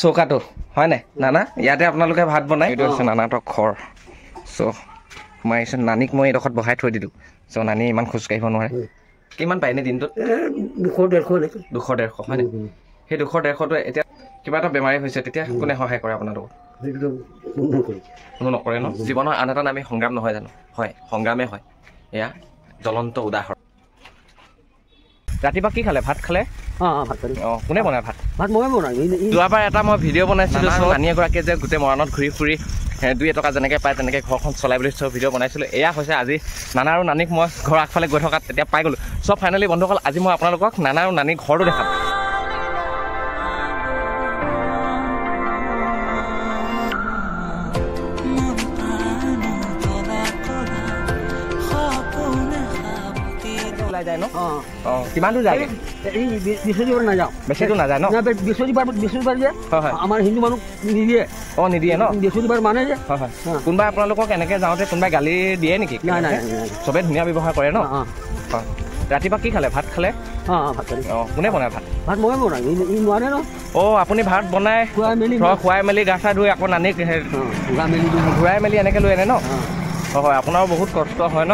চৌকাটো হয় নাই নানা ইয়াতে আপোনালোকে ভাত বনাই এইটো আছে নানাহঁতৰ ঘৰ চ' মই আহিছোঁ নানীক মই এইডোখৰত বহাই থৈ দিলোঁ চ' নানী ইমান খোজকাঢ়িব নোৱাৰে কিমান পায় এনে দিনটোত 200-150 হয় নাই সেই 200-150টো এতিয়া কিবা এটা বেমাৰী হৈছে তেতিয়া কোনে সহায় কৰে আপোনালোকক কোনো নকৰে ন জীৱনৰ আন এটা নামেই সংগ্ৰাম নহয় জানো হয় সংগ্ৰামেই হয় এয়া জ্বলন্ত উদাহৰণ ৰাতিপুৱা কি খালে ভাত খালে অঁ কোনে বনায় ভাত মই বনাই যোৱাবাৰ এটা মই ভিডিঅ' বনাইছিলোঁ নানী এগৰাকীয়ে যে গোটেই মৰাণত ঘূৰি ফুৰি 2 টকা যেনেকৈ পায় তেনেকৈ ঘৰখন চলাই বুলি চব ভিডিঅ' বনাইছিলোঁ এয়া হৈছে আজি নানা আৰু নানীক মই ঘৰৰ আগফালে গৈ থকাত তেতিয়া পাই গ'লোঁ চব ফাইনেলি বন্ধুসকল আজি মই আপোনালোকক নানা আৰু নানীৰ ঘৰটো দেখাম যায় ন অঁ কিমান দূৰ যায় বৃহস্পতিবাৰ নাযাওঁ বেছি দূৰ নাযায় ন বৃহস্পতিবাৰ যে আমাৰ হিন্দু মানুহ নিদিয়ে অঁ নিদিয়ে ন বৃহস্পতিবাৰ মানে যে হয় হয় কোনোবাই আপোনালোকক এনেকৈ যাওঁতে কোনোবাই গালি দিয়ে নেকি নাই চবেই ধুনীয়া ব্যৱহাৰ কৰে ন অঁ ৰাতিপুৱা কি খালে ভাত খালে ভাত খালে অঁ কোনে বনায় ভাত মই বনাই ই নোৱাৰে ন অঁ আপুনি ভাত বনাই খুৱাই মেলি গা চা ধুই আকৌ নানীক ঘূৰাই মেলি এনেকৈ লৈ আনে ন হয় আপোনাৰো বহুত কষ্ট হয় ন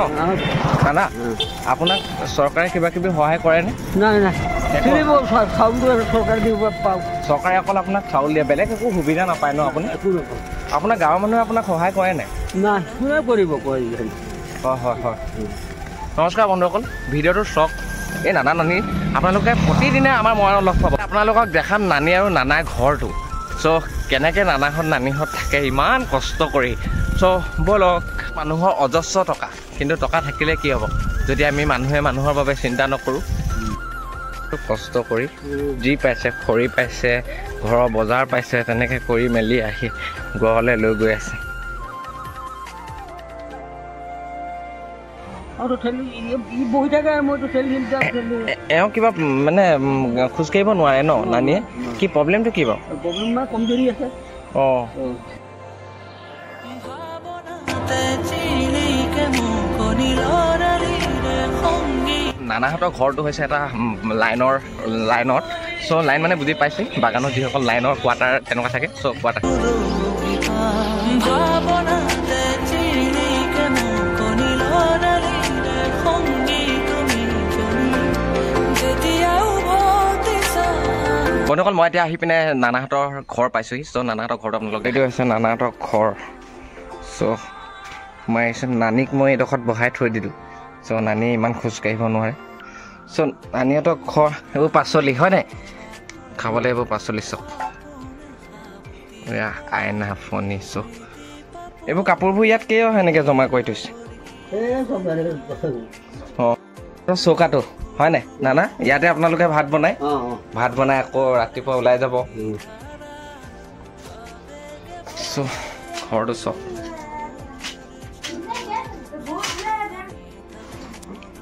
নানা আপোনাক চৰকাৰে কিবা কিবি সহায় কৰেনে নাই চৰকাৰে অকল আপোনাক চাউল দিয়ে বেলেগ একো সুবিধা নাপায় ন আপুনি আপোনাৰ গাঁৱৰ মানুহে আপোনাক সহায় কৰে নাই কৰিব হয় নমস্কাৰ বন্ধুসকল ভিডিঅ'টো চাওক এই নানা নানী আপোনালোকে প্ৰতিদিনে আমাৰ মৰাণত লগ পাব আপোনালোকক দেখাম নানী আৰু নানাৰ ঘৰটো চ' কেনেকৈ নানাহঁত নানীহঁত থাকে ইমান কষ্ট কৰি চ' ব'লক মানুহৰ অজস্ৰ টকা কিন্তু টকা থাকিলে কি হ'ব যদি আমি মানুহে মানুহৰ বাবে চিন্তা নকৰোঁ কষ্ট কৰি যি পাইছে খৰি পাইছে ঘৰৰ বজাৰ পাইছে তেনেকৈ কৰি মেলি আহি ঘৰলৈ লৈ গৈ আছে এওঁ কিবা মানে খোজকাঢ়িব নোৱাৰে ন নানীয়ে কি প্ৰব্লেমটো কি বাৰু কমজুৰি আছে অঁ নানাহঁতৰ ঘৰটো হৈছে এটা লাইনত চ' লাইন মানে বুজি পাইছে বাগানত যিসকল লাইনৰ কোৱাৰ্টাৰ তেনেকুৱা থাকে চ' কোৱাৰ্টাৰ বন্ধুসকল মই এতিয়া আহি পিনে নানাহঁতৰ ঘৰ পাইছোঁহি চ' নানাহঁতৰ ঘৰটো আপোনালোক এইটো হৈছে নানাহঁতৰ ঘৰ চ' মই আহিছোঁ নানীক মই এইডোখৰত বহাই থৈ দিলোঁ চ' নানী ইমান খোজকাঢ়িব নোৱাৰে চ' নানীহঁতৰ ঘৰ এইবোৰ পাচলি হয় নাই খাবলৈ এইবোৰ পাচলি চব আইনা ফণি চ' এইবোৰ কাপোৰবোৰ ইয়াত কিয় সেনেকৈ জমা কৰি থৈছে অঁ চৌকাটো হয় নাই নানা ইয়াতে আপোনালোকে ভাত বনাই আকৌ ৰাতিপুৱা ওলাই যাব চ' ঘৰটো চব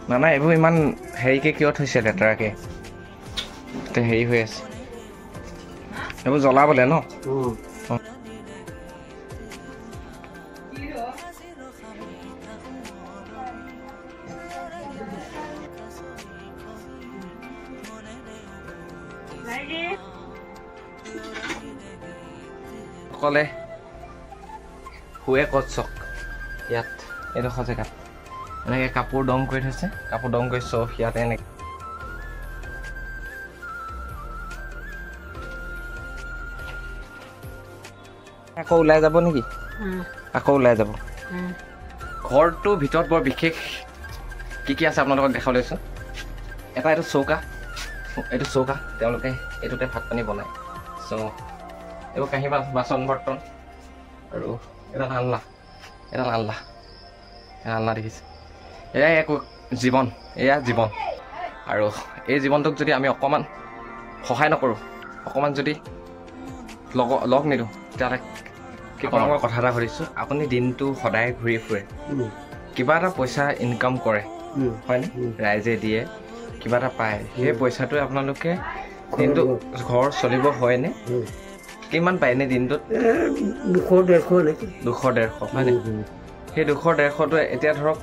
নানা এইবোৰ ইমান হেৰিকৈ কিয় থৈছে লেতেৰাকৈ হেৰি হৈ আছে এইবোৰ জ্বলাবলৈ ন সকলে শুৱে ক'ত চক ইয়াত এইডোখৰ জেগাত এনেকৈ কাপোৰ দম কৰি থৈছে কাপোৰ দম কৰি চব ইয়াতে এনেকৈ আকৌ ওলাই যাব নেকি আকৌ ওলাই যাব ঘৰটোৰ ভিতৰত বৰ বিশেষ কি আছে আপোনালোকক দেখাব লৈছোঁ এটা এইটো চৌকা তেওঁলোকে এইটোতে ভাত পানী বনায় চ' এইবোৰ কাঁহী বাচন বৰ্তন আৰু এটা আলনা দেখিছে এয়াই একো জীৱন আৰু এই জীৱনটোক যদি আমি অকণমান সহায় নকৰোঁ অকণমান যদি লগ নিদিওঁ তেতিয়াহ'লে আপোনালোকৰ কথা এটা সুধিছোঁ আপুনি দিনটো সদায় ঘূৰি ফুৰে কিবা এটা পইচা ইনকাম কৰে হয়নে ৰাইজে দিয়ে কিবা এটা পায় সেই পইচাটোৱে আপোনালোকে দিনটো ঘৰ চলিব হয়নে কিমান পায় এনে দিনটোত 200-150 হয়নে সেই 200-150টোৱে এতিয়া ধৰক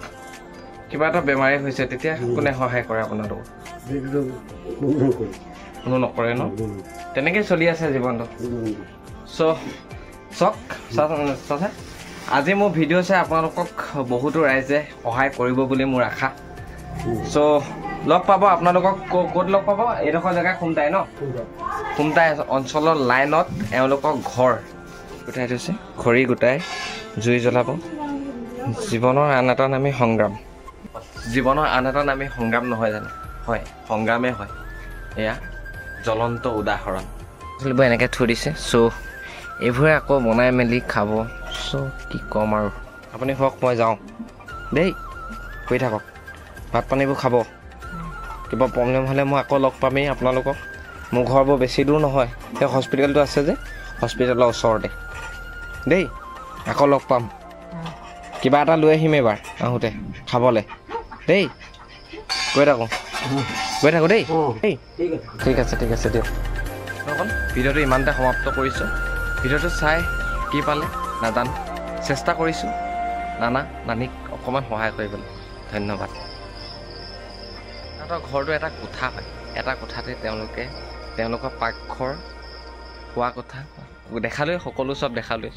কিবা এটা বেমাৰী হৈছে তেতিয়া কোনে সহায় কৰে আপোনালোকক কোনো নকৰে ন তেনেকৈ চলি আছে জীৱনটো চাওক আজি মোৰ ভিডিঅ' চাই আপোনালোকক বহুতো ৰাইজে সহায় কৰিব বুলি মোৰ আশা লগ পাব আপোনালোকক ক'ত লগ পাব এইডোখৰ জেগা খুমটাই ন খুমটাই অঞ্চলৰ লাইনত এওঁলোকৰ ঘৰ গোটাই থৈছে খৰি গোটাই জুই জ্বলাব জীৱনৰ আন এটা নামেই সংগ্ৰাম নহয় জানো হয় সংগ্ৰামেই হয় এয়া জ্বলন্ত উদাহৰণ এনেকৈ থৈ দিছে এইবোৰে আকৌ বনাই মেলি খাব কি ক'ম আৰু আপুনি হওক মই যাওঁ দেই কৈ থাকক ভাত পানীবোৰ খাব কিবা প্ৰব্লেম হ'লে মই আকৌ লগ পামেই আপোনালোকক মোৰ ঘৰবোৰ বেছি দূৰ নহয় সেই হস্পিটেলটো আছে যে হস্পিটেলৰ ওচৰতে দেই আকৌ লগ পাম কিবা এটা লৈ আহিম এইবাৰ আহোঁতে খাবলৈ দেই গৈ থাকোঁ দেই ঠিক আছে দিয়ক ভিডিঅ'টো ইমানতে সমাপ্ত কৰিছোঁ ভিডিঅ'টো চাই কি পালে নাজানো চেষ্টা কৰিছোঁ নানীক অকণমান সহায় কৰিবলৈ ধন্যবাদ সিহঁতৰ ঘৰটো এটা কোঠা হয় এটা কোঠাতে তেওঁলোকৰ পাকঘৰ খোৱা কথা দেখালৈ সকলো চব দেখালৈ